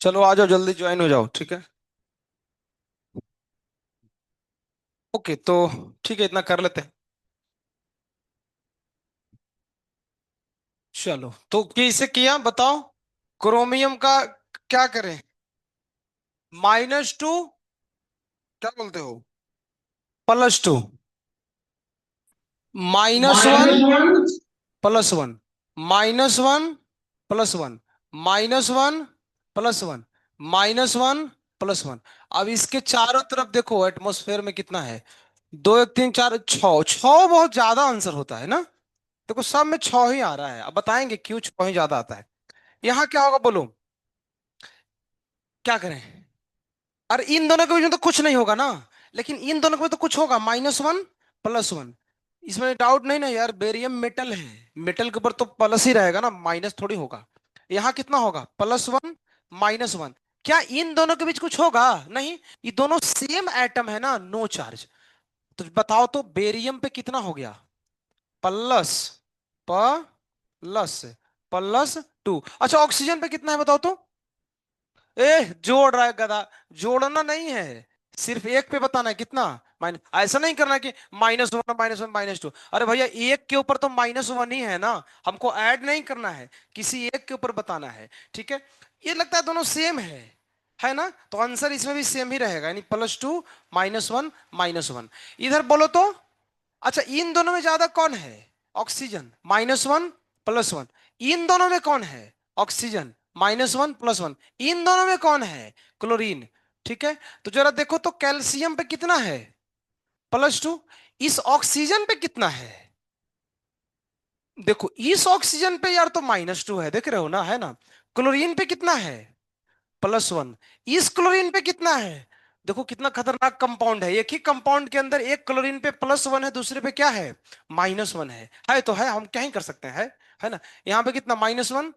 चलो आ जाओ, जल्दी ज्वाइन हो जाओ, ठीक है। ओके तो ठीक है, इतना कर लेते हैं। चलो तो कैसे किया बताओ। क्रोमियम का क्या करें? -2, क्या बोलते हो, +2, -1, -1। +1, -1, +1, -1, +1, -1, +1। अब इसके चारों तरफ देखो, एटमॉस्फेयर में कितना है। दो, एक, तीन, चार, छ, छ बहुत ज्यादा आंसर होता है ना। देखो सब में छ ही आ रहा है, अब बताएंगे क्यों छ ही ज्यादा आता है। यहाँ क्या होगा बोलो, क्या करें। अरे इन दोनों के बीच में तो कुछ नहीं होगा ना, लेकिन इन दोनों के बीच तो कुछ होगा, -1, +1। इसमें डाउट नहीं ना यार, बेरियम मेटल है, मेटल के ऊपर तो प्लस ही रहेगा ना, माइनस थोड़ी होगा। यहाँ कितना होगा, +1, -1। क्या इन दोनों के बीच कुछ होगा? नहीं। ये दोनों सेम एटम है ना, नो चार्ज। तो बताओ तो बेरियम पे कितना हो गया, प्लस प्लस +2। अच्छा ऑक्सीजन पे कितना है बताओ तो। जोड़ रहा है गधा, जोड़ना नहीं है, सिर्फ एक पे बताना है कितना। माइनस, ऐसा नहीं करना कि -1, -1, -2। अरे भैया एक के ऊपर तो -1 ही है ना, हमको ऐड नहीं करना है, किसी एक के ऊपर बताना है। ठीक है, ये लगता है दोनों सेम है ना, तो आंसर इसमें भी सेम ही रहेगा, यानी +2, -1, -1। इधर बोलो तो। अच्छा इन दोनों में ज्यादा कौन है, ऑक्सीजन, -1, +1। इन दोनों में कौन है, ऑक्सीजन, -1, +1। इन दोनों में कौन है, क्लोरीन। ठीक है, तो जरा देखो तो कैल्शियम पे कितना है, +2। इस ऑक्सीजन पे कितना है, देखो इस ऑक्सीजन पे यार तो -2 है, देख रहे हो ना, है ना। क्लोरीन पे कितना है, +1। इस क्लोरीन पे कितना है, देखो कितना खतरनाक कंपाउंड है, एक ही कंपाउंड के अंदर एक क्लोरीन पे +1 है, दूसरे पे क्या है, -1 है तो है, हम क्या ही कर सकते हैं, है ना। यहाँ पे कितना, -1,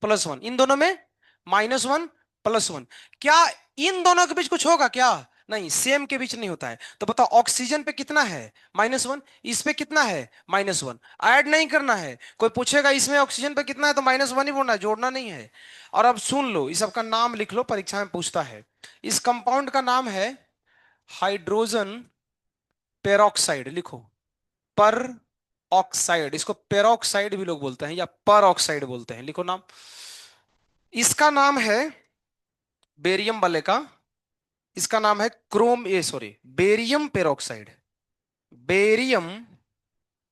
+1, इन दोनों में -1, +1। क्या इन दोनों के बीच कुछ होगा क्या? नहीं, सेम के बीच नहीं होता है। तो बताओ ऑक्सीजन पे कितना है, -1, इस पे कितना है, -1। ऐड नहीं करना है, कोई पूछेगा इसमें ऑक्सीजन पे कितना है तो -1 ही बोलना है, जोड़ना नहीं है। और अब सुन लो, इस सबका नाम लिख लो, परीक्षा में पूछता है। इस कंपाउंड का नाम है हाइड्रोजन पेरोक्साइड, लिखो, पर ऑक्साइड, इसको पेरोक्साइड भी लोग बोलते हैं या पर ऑक्साइड बोलते हैं, लिखो नाम। इसका नाम है, बेरियम वाले का, इसका नाम है क्रोम, ए सॉरी, बेरियम पेरोक्साइड, बेरियम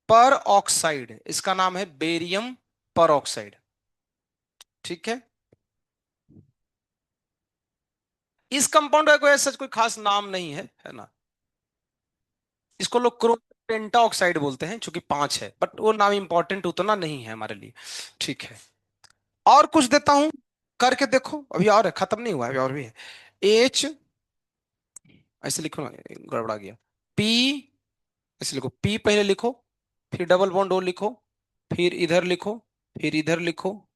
पर ऑक्साइड, इसका नाम है बेरियम पर ऑक्साइड। ठीक है, इस कंपाउंड का कोई ऐसा कोई खास नाम नहीं है ना। इसको लोग क्रोम पेंटा ऑक्साइड बोलते हैं, क्योंकि 5 है, बट वो नाम इंपॉर्टेंट उतना नहीं है हमारे लिए। ठीक है, और कुछ देता हूं, करके देखो, अभी और है, खत्म नहीं हुआ है, अभी और भी है। H, ऐसे लिखो ना, गड़बड़ा गया। P, ऐसे लिखो, P पहले लिखो, फिर डबल बॉन्ड O लिखो, फिर इधर लिखो, फिर इधर लिखो,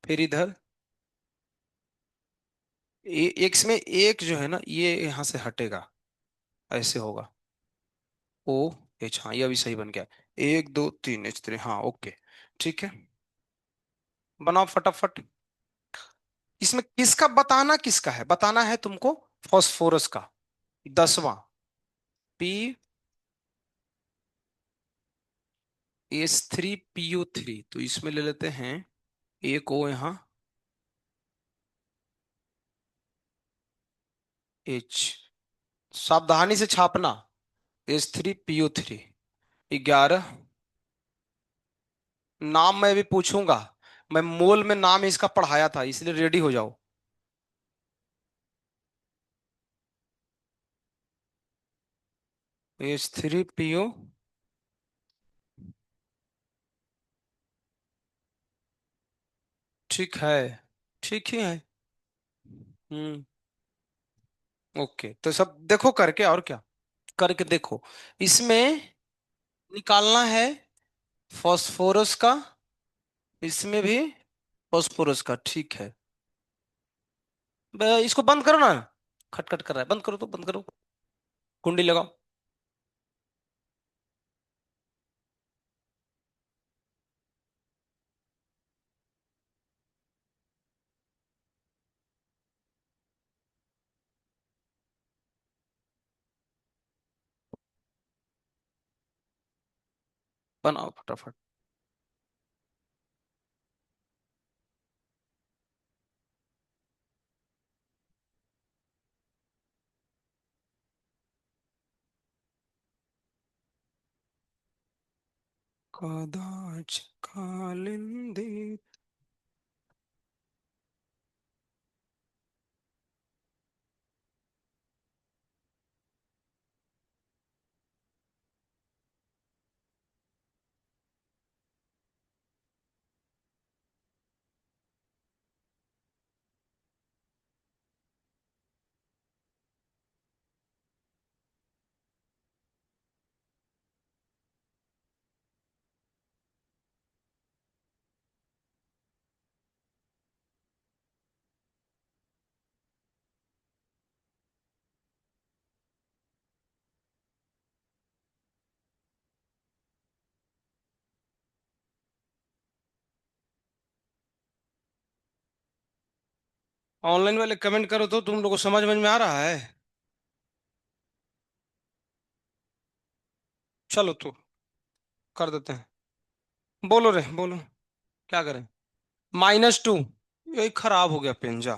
फिर इधर। एक इसमें एक जो है ना, ये यहां से हटेगा, ऐसे होगा, OH, हाँ ये अभी सही बन गया। 1 2 3 H3, हाँ ओके। ठीक है, बनाओ फटाफट। इसमें किसका बताना, किसका है बताना है तुमको, फास्फोरस का, 10वां, PH3PO3, तो इसमें ले लेते हैं एक O यहाँ, H, सावधानी से छापना, H3PO3, 11। नाम मैं भी पूछूंगा, मैं मोल में नाम इसका पढ़ाया था, इसलिए रेडी हो जाओ। H3PO, ठीक है, ठीक ही है। हम्म, ओके तो सब देखो करके, और क्या, करके देखो। इसमें निकालना है फास्फोरस का, इसमें भी फास्फोरस का, ठीक है। इसको बंद करो ना, खटखट कर रहा है, बंद करो तो, बंद करो, कुंडी लगाओ। बनाओ फटाफट। कदाच कालिंदी। ऑनलाइन वाले कमेंट करो तो तुम लोगों को समझ में आ रहा है। चलो तो कर देते हैं। बोलो रे बोलो। क्या करें? -2। यही खराब हो गया पेन जा।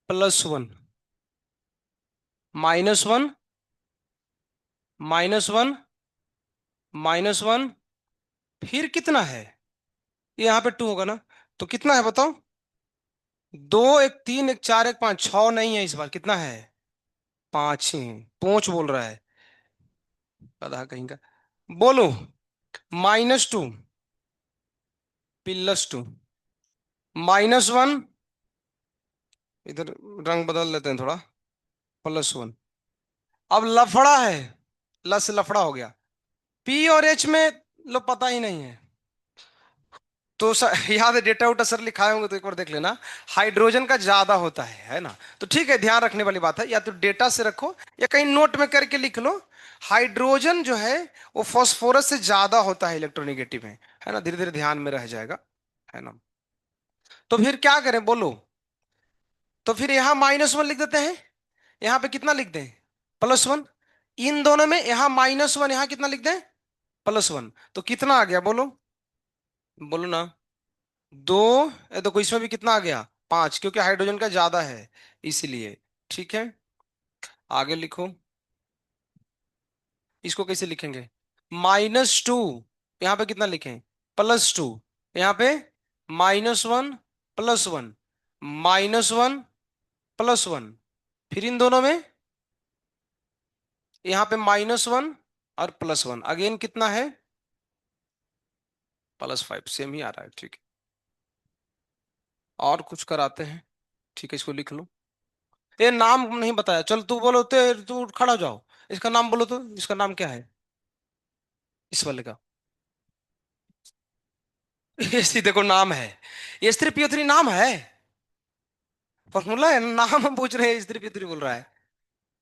+1। -1। -1। -1। फिर कितना है? ये यहाँ पे 2 होगा ना? तो कितना है बताओ? 2 1 3 1 4 1 5 6 नहीं है इस बार, कितना है? 5 ही है। पोंच बोल रहा है। गधा कहीं का। बोलो। -2। +2। -1। इधर रंग बदल लेते हैं थोड़ा। +1। अब लफड़ा है। लस लफड़ा हो गया। पी और एच में लो पता ही नहीं है। तो याद है डेटा उटा सर लिखाए होंगे तो एक बार देख लेना। हाइड्रोजन का ज्यादा होता है ना? तो ठीक है, ध्यान रखने वाली बात है, या तो डेटा से रखो या कहीं नोट में करके लिख लो। हाइड्रोजन जो है वो फास्फोरस से ज्यादा होता है इलेक्ट्रोनेगेटिव में। है ना? धीरे धीरे ध्यान में रह जाएगा। है ना? तो फिर क्या करें बोलो? तो फिर यहां -1 लिख देते हैं। यहां पे कितना लिख दें? +1। इन दोनों में यहां -1, यहां कितना लिख दें? +1। तो कितना आ गया बोलो? बोलो ना। 2। देखो इसमें भी कितना आ गया? 5, क्योंकि हाइड्रोजन का ज्यादा है इसीलिए। ठीक है, आगे लिखो। इसको कैसे लिखेंगे? -2। यहाँ पे कितना लिखें? +2। यहाँ पे -1 +1 -1 +1। फिर इन दोनों में यहाँ पे -1 और +1 अगेन कितना है? +5। सेम ही आ रहा है, ठीक है। और कुछ कराते हैं। ठीक है, इसको लिख लो। ये नाम नहीं बताया, चल तू बोलो, तू खड़ा हो जाओ। इसका नाम बोलो तो, इसका नाम क्या है? इस वाले का। ये सीधे को नाम है। ये S3PO3 नाम है। फॉर्मूला है, नाम हम पूछ रहे हैं, S3PO3 बोल रहा है।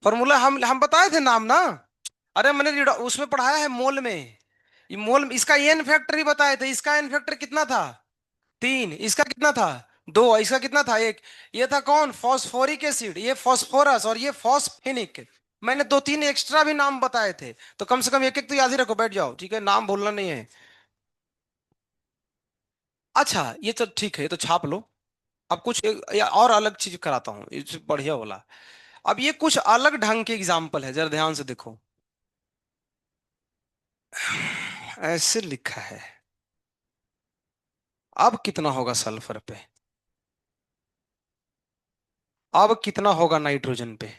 फॉर्मूला हम बताए थे नाम ना। अरे मैंने उसमें पढ़ाया है मोल में। ये मोल इसका एन फैक्टर ही बताए थे। इसका एन फैक्टर कितना था? 3। इसका कितना था? 2। इसका कितना था? 1। ये था कौन? फॉस्फोरिक एसिड, ये फॉस्फोरस और ये फॉस्फेनिक। मैंने 2 3 एक्स्ट्रा भी नाम बताए थे। तो कम से कम एक एक तो याद ही रखो, बैठ जाओ, ठीक है? नाम भूलना नहीं है। अच्छा ये तो ठीक है, ये तो छाप लो। अब कुछ या और अलग चीज कराता हूँ, ये बढ़िया वाला। अब ये कुछ अलग ढंग के एग्जाम्पल है, जरा ध्यान से देखो। ऐसे लिखा है। अब कितना होगा सल्फर पे? अब कितना होगा नाइट्रोजन पे?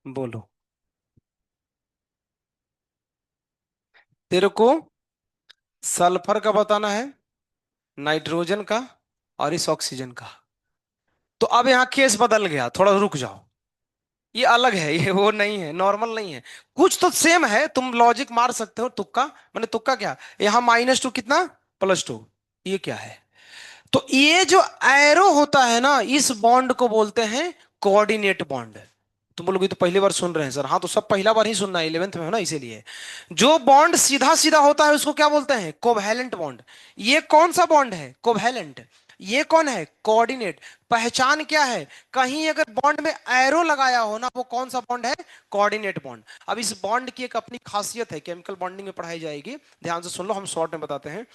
बोलो। तेरे को सल्फर का बताना है, नाइट्रोजन का, और इस ऑक्सीजन का। तो अब यहाँ केस बदल गया, थोड़ा रुक जाओ। ये अलग है, ये वो नहीं है, नॉर्मल नहीं है। कुछ तो सेम है, तुम लॉजिक मार सकते हो, तुक्का। मैंने तुक्का क्या? यहाँ -2 कितना? +2। ये क्या है? तो ये जो एरो होता है ना, इस बॉन्ड को बोलते हैं कोऑर्डिनेट बॉन्ड। तुम बोलोगे तो पहली बार सुन रहे हैं सर। हाँ, तो सब पहला बार ही सुनना है, 11th में हो ना इसीलिए। जो बॉन्ड सीधा सीधा होता है उसको क्या बोलते हैं? Covalent bond. ये कौन सा बॉन्ड है? कोवैलेंट। ये कौन है, कोऑर्डिनेट। पहचान क्या है, कहीं अगर बॉन्ड में एरो लगाया हो ना, वो कौन सा बॉन्ड है, कोऑर्डिनेट बॉन्ड। अब इस बॉन्ड की एक अपनी खासियत है, केमिकल बॉन्डिंग में पढ़ाई जाएगी, ध्यान से सुन लो, हम शॉर्ट में बताते हैं,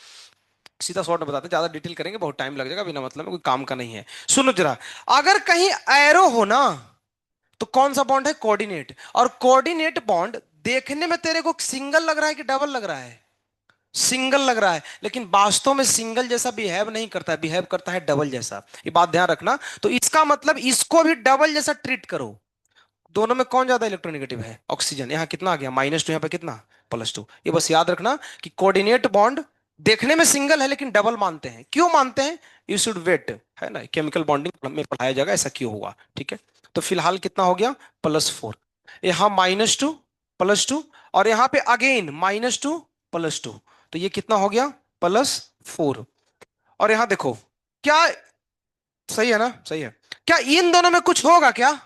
सीधा शॉर्ट में बताते हैं, ज्यादा डिटेल करेंगे बहुत टाइम लग जाएगा, बिना मतलब में कोई काम का नहीं है। सुनो जरा, अगर कहीं एरो हो ना, तो कौन सा बॉन्ड है, कोऑर्डिनेट। और कोऑर्डिनेट बॉन्ड देखने में तेरे को सिंगल लग रहा है कि डबल लग रहा है, सिंगल लग रहा है, लेकिन वास्तव में सिंगल जैसा बिहेव नहीं करता है, बिहेव करता है डबल जैसा। ये बात ध्यान रखना। तो इसका मतलब इसको भी डबल जैसा ट्रीट करो। दोनों में कौन ज्यादा इलेक्ट्रोनेगेटिव है, ऑक्सीजन। यहाँ कितना आ गया, -2, यहाँ पे कितना, +2। ये बस याद रखना कि कोऑर्डिनेट बॉन्ड देखने में सिंगल है लेकिन डबल मानते हैं, क्यों मानते हैं, यू शुड वेट, है ना, केमिकल बॉन्डिंग में पढ़ाया जाएगा ऐसा क्यों हुआ, ठीक है। तो फिलहाल कितना हो गया, +4। यहाँ -2, +2, और यहाँ पे अगेन -2, +2। तो ये कितना हो गया, +4। और यहां देखो, क्या, सही है ना, सही है। क्या इन दोनों में कुछ होगा क्या,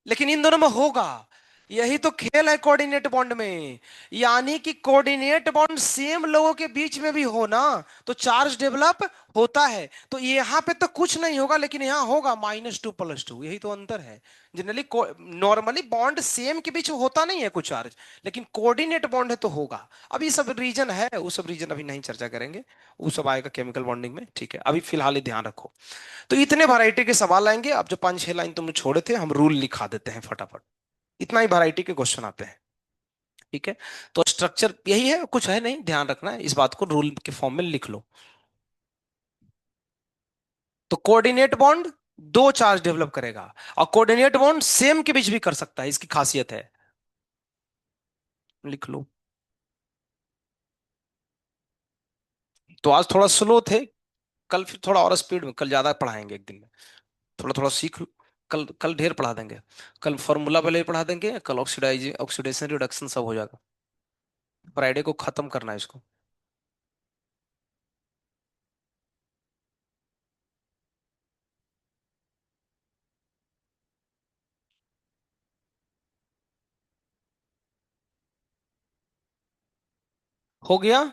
लेकिन इन दोनों में होगा। यही तो खेल है कोऑर्डिनेट बॉन्ड में। यानी कि कोऑर्डिनेट बॉन्ड सेम लोगों के बीच में भी हो ना, तो चार्ज डेवलप होता है। तो यहां पे तो कुछ नहीं होगा, लेकिन यहां होगा -2, +2, यही तो अंतर है। जनरली नॉर्मली बॉन्ड सेम के बीच होता नहीं है कुछ चार्ज, लेकिन कोऑर्डिनेट बॉन्ड है तो होगा। अब ये सब रीजन है, वो सब रीजन अभी नहीं चर्चा करेंगे, वो सब आएगा केमिकल बॉन्डिंग में, ठीक है। अभी फिलहाल ही ध्यान रखो। तो इतने वैरायटी के सवाल आएंगे। अब जो 5-6 लाइन तुमने छोड़े थे, हम रूल लिखा देते हैं फटाफट। इतना ही वैरायटी के क्वेश्चन आते हैं, ठीक है। तो स्ट्रक्चर यही है, कुछ है नहीं, ध्यान रखना है इस बात को, रूल के फॉर्म में लिख लो। तो कोऑर्डिनेट बॉन्ड दो चार्ज डेवलप करेगा, और कोऑर्डिनेट बॉन्ड सेम के बीच भी कर सकता है, इसकी खासियत है, लिख लो। तो आज थोड़ा स्लो थे, कल फिर थोड़ा और स्पीड में, कल ज्यादा पढ़ाएंगे एक दिन में, थोड़ा थोड़ा सीख लो। कल कल ढेर पढ़ा देंगे। कल फॉर्मूला पहले ही पढ़ा देंगे, कल ऑक्सीडेशन रिडक्शन सब हो जाएगा। फ्राइडे को खत्म करना है इसको। हो गया,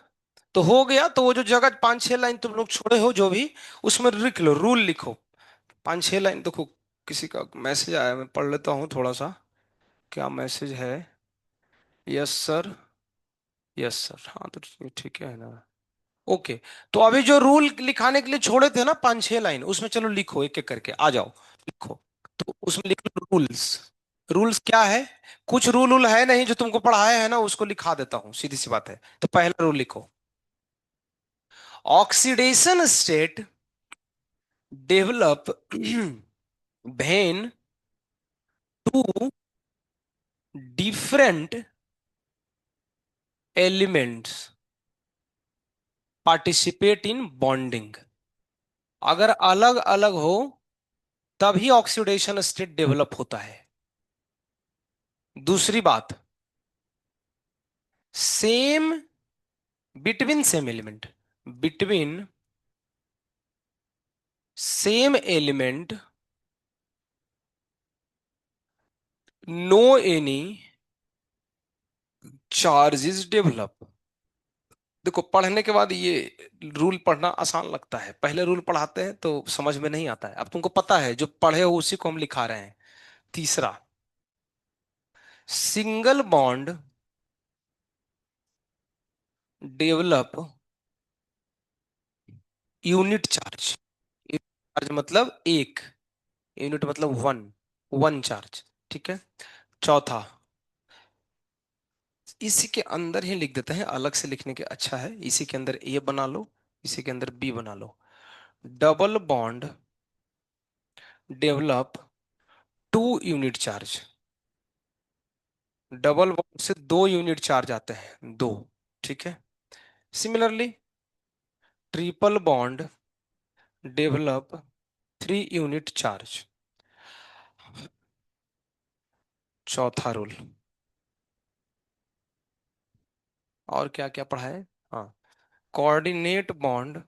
तो हो गया। तो वो जो जगह 5-6 लाइन तुम लोग छोड़े हो जो भी, उसमें लिख लो, रूल लिखो। 5-6 लाइन देखो, किसी का मैसेज आया, मैं पढ़ लेता हूँ थोड़ा सा। क्या मैसेज है, यस सर, यस सर, हाँ तो ठीक है ना, ओके। तो अभी जो रूल लिखाने के लिए छोड़े थे ना 5-6 लाइन, उसमें चलो लिखो एक एक करके, आ जाओ लिखो। तो उसमें लिख लो रूल्स। रूल्स क्या है, कुछ रूल है नहीं जो तुमको पढ़ाया है ना, उसको लिखा देता हूँ, सीधी सी बात है। तो पहला रूल लिखो, oxidation state develop when two different elements participate in bonding। अगर अलग अलग हो तभी ऑक्सीडेशन स्टेट डेवलप होता है। दूसरी बात, same, between same element, between same element, no any charges develop. देखो पढ़ने के बाद ये रूल पढ़ना आसान लगता है, पहले रूल पढ़ाते हैं तो समझ में नहीं आता है, अब तुमको पता है, जो पढ़े हो उसी को हम लिखा रहे हैं। तीसरा, single bond develop unit charge. Charge मतलब एक, यूनिट मतलब वन, वन चार्ज, ठीक है। चौथा, इसी के अंदर ही लिख देते हैं, अलग से लिखने के अच्छा है, इसी के अंदर ए बना लो, इसी के अंदर बी बना लो। Double bond develop two unit charge. Double bond से दो यूनिट चार्ज आते हैं, दो, ठीक है। Similarly triple bond develop 3 unit charge. चौथा रूल। और क्या क्या पढ़ा है, हाँ, coordinate bond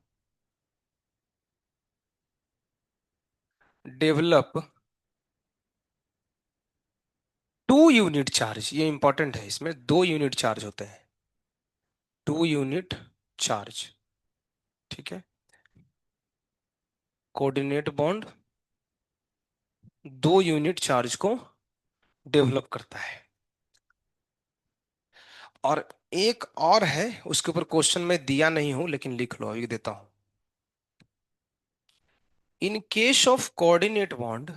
develop 2 unit charge. ये इंपॉर्टेंट है, इसमें 2 यूनिट चार्ज होते हैं, 2 यूनिट चार्ज, ठीक है। कोऑर्डिनेट बॉन्ड दो यूनिट चार्ज को डेवलप करता है। और एक और है, उसके ऊपर क्वेश्चन में दिया नहीं हूं लेकिन लिख लो, अभी देता हूं। In case of coordinate bond,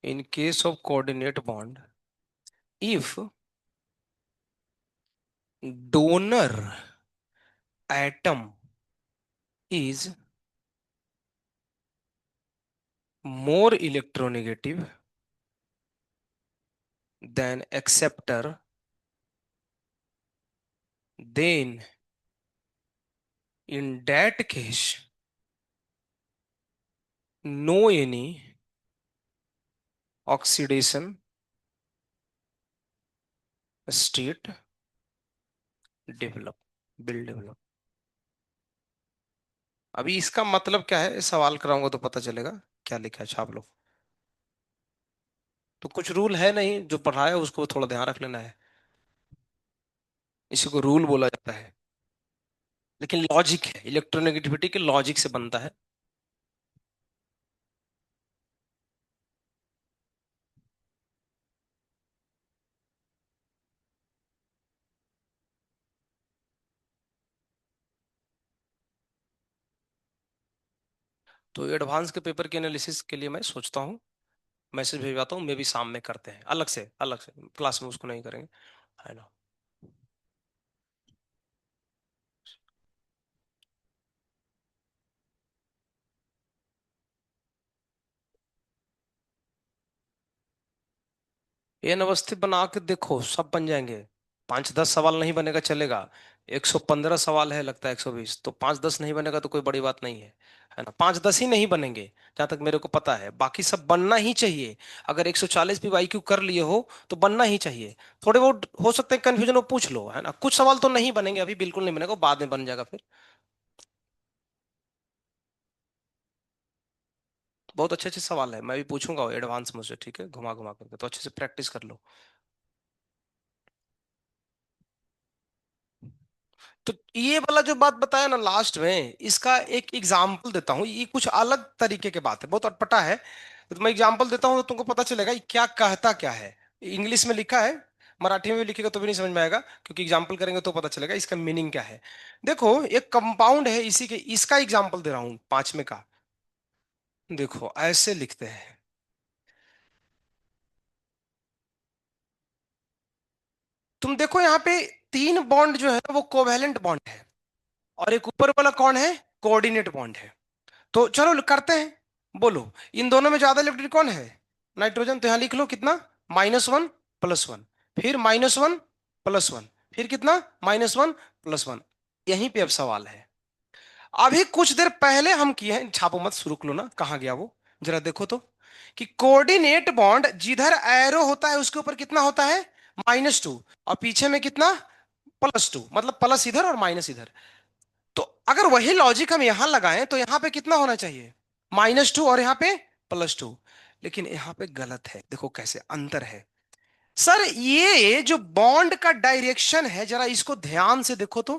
in case of coordinate bond, if donor atom is more electronegative than acceptor, then in that case no any oxidation state develop will develop। अभी इसका मतलब क्या है, सवाल कराऊंगा तो पता चलेगा क्या लिखा है, छाप लो। तो कुछ रूल है नहीं, जो पढ़ा है उसको थोड़ा ध्यान रख लेना है। इसी को रूल बोला जाता है, लेकिन लॉजिक है, इलेक्ट्रोनेगेटिविटी के लॉजिक से बनता है। तो एडवांस के पेपर के एनालिसिस के लिए मैं सोचता हूँ मैसेज भेजवाता हूँ, मे भी शाम में करते हैं, अलग से क्लास में उसको नहीं करेंगे, है ना। ये अवस्थित बना के देखो, सब बन जाएंगे। 5-10 सवाल नहीं बनेगा चलेगा। 115 सवाल है, लगता है 120, तो 5-10 नहीं बनेगा तो कोई बड़ी बात नहीं है ना। 5-10 ही नहीं बनेंगे जहां तक मेरे को पता है, बाकी सब बनना ही चाहिए। अगर 140 भी IQ कर लिए हो तो बनना ही चाहिए। थोड़े बहुत हो सकते हैं कंफ्यूजन, वो पूछ लो, है ना। कुछ सवाल तो नहीं बनेंगे अभी, बिल्कुल नहीं बनेगा, बाद में बन जाएगा फिर। बहुत अच्छे अच्छे सवाल है, मैं भी पूछूंगा एडवांस मुझसे, ठीक है, घुमा घुमा करके, तो अच्छे से प्रैक्टिस कर लो। तो ये वाला जो बात बताया ना लास्ट में, इसका एक एग्जाम्पल देता हूँ, ये कुछ अलग तरीके की बात है, बहुत अटपटा है। तो मैं एग्जाम्पल देता हूँ तो तुमको पता चलेगा ये क्या कहता क्या है। इंग्लिश में लिखा है, मराठी में भी लिखेगा तो भी नहीं समझ में आएगा, क्योंकि एग्जाम्पल करेंगे तो पता चलेगा इसका मीनिंग क्या है। देखो, एक कंपाउंड है, इसी के इसका एग्जाम्पल दे रहा हूँ, 5वें का। देखो ऐसे लिखते हैं, तुम देखो यहाँ पे 3 बॉन्ड जो है वो कोवेलेंट बॉन्ड है, और एक ऊपर वाला कौन है, कोऑर्डिनेट बॉन्ड है। तो चलो करते हैं, बोलो इन दोनों में ज्यादा इलेक्ट्रॉन कौन है, नाइट्रोजन। तो यहां लिख लो कितना, -1 +1, फिर -1 +1, फिर कितना, -1 +1। यहीं पे अब सवाल है, अभी कुछ देर पहले हम किए हैं, छापो मत, शुरू लो ना, कहां गया वो, जरा देखो तो, कि कोऑर्डिनेट बॉन्ड जिधर एरो होता है उसके ऊपर कितना होता है, -2, और पीछे में कितना, +2, मतलब प्लस इधर और माइनस इधर। तो अगर वही लॉजिक हम यहां लगाएं तो यहां पे कितना होना चाहिए, -2, और यहां पे +2। लेकिन यहां पे गलत है, देखो कैसे अंतर है। सर ये जो बॉन्ड का डायरेक्शन है, जरा इसको ध्यान से देखो तो,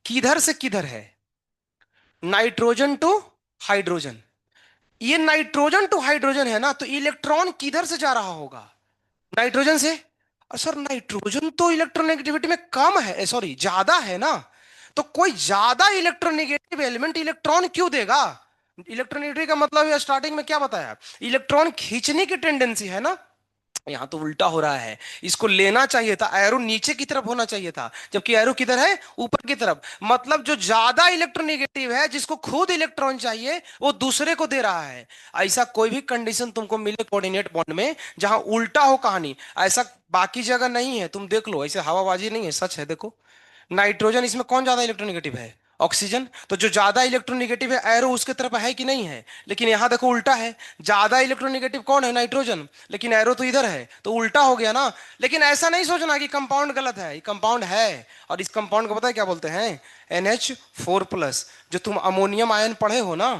किधर से किधर है, नाइट्रोजन टू हाइड्रोजन। ये नाइट्रोजन टू हाइड्रोजन है ना, तो इलेक्ट्रॉन किधर से जा रहा होगा, नाइट्रोजन से। और सर नाइट्रोजन तो इलेक्ट्रोनेगेटिविटी में कम है, सॉरी ज्यादा है ना, तो कोई ज्यादा इलेक्ट्रोनेगेटिव एलिमेंट इलेक्ट्रॉन क्यों देगा। इलेक्ट्रोनेगेटिव का मतलब है, स्टार्टिंग में क्या बताया, इलेक्ट्रॉन खींचने की टेंडेंसी है ना। यहां तो उल्टा हो रहा है, इसको लेना चाहिए था, एरो नीचे की तरफ होना चाहिए था, जबकि एरो किधर है, ऊपर की तरफ। मतलब जो ज्यादा इलेक्ट्रोनेगेटिव है, जिसको खुद इलेक्ट्रॉन चाहिए, वो दूसरे को दे रहा है। ऐसा कोई भी कंडीशन तुमको मिले कोऑर्डिनेट बॉन्ड में जहां उल्टा हो कहानी, ऐसा बाकी जगह नहीं है, तुम देख लो, ऐसे हवाबाजी नहीं है, सच है। देखो नाइट्रोजन, इसमें कौन ज्यादा इलेक्ट्रोनेगेटिव है, ऑक्सीजन। तो जो ज्यादा इलेक्ट्रोनेगेटिव है, एरो उसके तरफ है कि नहीं है, लेकिन यहां देखो उल्टा है, ज्यादा इलेक्ट्रोनेगेटिव कौन है, नाइट्रोजन, लेकिन एरो तो इधर है, तो उल्टा हो गया ना। लेकिन ऐसा नहीं सोचना कि कंपाउंड गलत है, ये कंपाउंड है। और इस कंपाउंड को पता है क्या बोलते हैं, NH4+। जो तुम अमोनियम आयन पढ़े हो ना,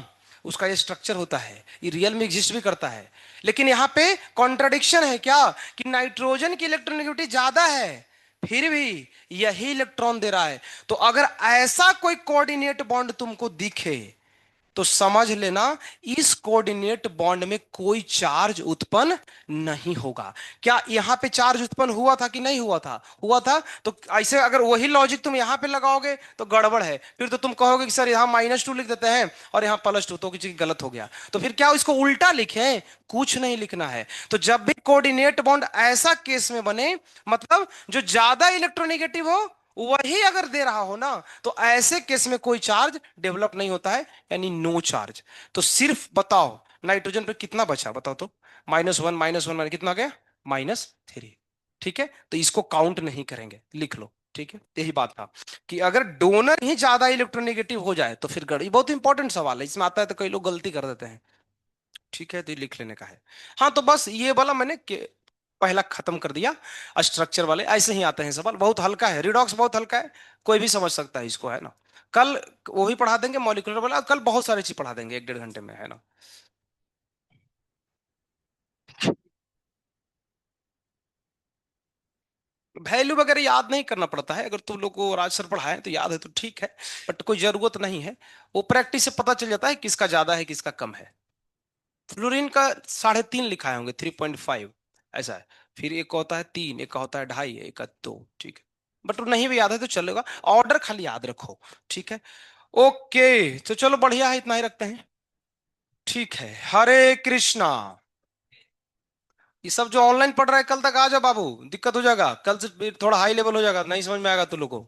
उसका ये स्ट्रक्चर होता है, ये रियल में एग्जिस्ट भी करता है। लेकिन यहाँ पे कॉन्ट्राडिक्शन है क्या, कि नाइट्रोजन की इलेक्ट्रोनेगेटिविटी ज्यादा है, फिर भी यही इलेक्ट्रॉन दे रहा है। तो अगर ऐसा कोई कोऑर्डिनेट बॉन्ड तुमको दिखे तो समझ लेना इस कोऑर्डिनेट बॉन्ड में कोई चार्ज उत्पन्न नहीं होगा। क्या यहां पे चार्ज उत्पन्न हुआ था कि नहीं हुआ था? हुआ था। तो ऐसे अगर वही लॉजिक तुम यहां पे लगाओगे तो गड़बड़ है, फिर तो तुम कहोगे कि सर यहां -2 लिख देते हैं और यहां +2, तो किसी गलत हो गया। तो फिर क्या इसको उल्टा लिखें? कुछ नहीं लिखना है। तो जब भी कोऑर्डिनेट बॉन्ड ऐसा केस में बने, मतलब जो ज्यादा इलेक्ट्रोनेगेटिव हो वही अगर दे रहा हो ना, तो ऐसे केस में कोई चार्ज डेवलप नहीं होता है, यानी नो चार्ज। तो सिर्फ बताओ नाइट्रोजन पे कितना बचा, बताओ तो। -1 -1 कितना गया? -3। ठीक है, तो इसको काउंट नहीं करेंगे, लिख लो। ठीक है, यही बात था कि अगर डोनर ही ज्यादा इलेक्ट्रोनेगेटिव हो जाए तो फिर गड़ी। बहुत इंपॉर्टेंट सवाल है, इसमें आता है तो कई लोग गलती कर देते हैं। ठीक है, तो ये लिख लेने का है। हाँ, तो बस ये वाला मैंने पहला खत्म कर दिया। स्ट्रक्चर वाले ऐसे ही आते हैं सवाल, बहुत हल्का है, रिडॉक्स बहुत हल्का है, कोई भी समझ सकता है इसको, है ना। कल वो भी पढ़ा देंगे मॉलिक्यूलर वाला, कल बहुत सारी चीज पढ़ा देंगे 1 1.5 घंटे में, है ना। वैल्यू वगैरह याद नहीं करना पड़ता है, अगर तुम लोग को राज सर पढ़ाए तो याद है तो ठीक है, बट कोई जरूरत नहीं है। वो प्रैक्टिस से पता चल जाता है किसका ज्यादा है किसका कम है। फ्लोरीन का 3.5 लिखाए होंगे, 3.5 ऐसा है। फिर एक का होता है 3, एक का होता है 2.5, एक का 2। ठीक है, बट वो नहीं भी याद है तो चलेगा, ऑर्डर खाली याद रखो। ठीक है, ओके। तो चलो बढ़िया है, इतना ही रखते हैं। ठीक है, हरे कृष्णा। ये सब जो ऑनलाइन पढ़ रहा है कल तक आ जाओ बाबू, दिक्कत हो जाएगा, कल से थोड़ा हाई लेवल हो जाएगा, नहीं समझ में आएगा तुम लोग को।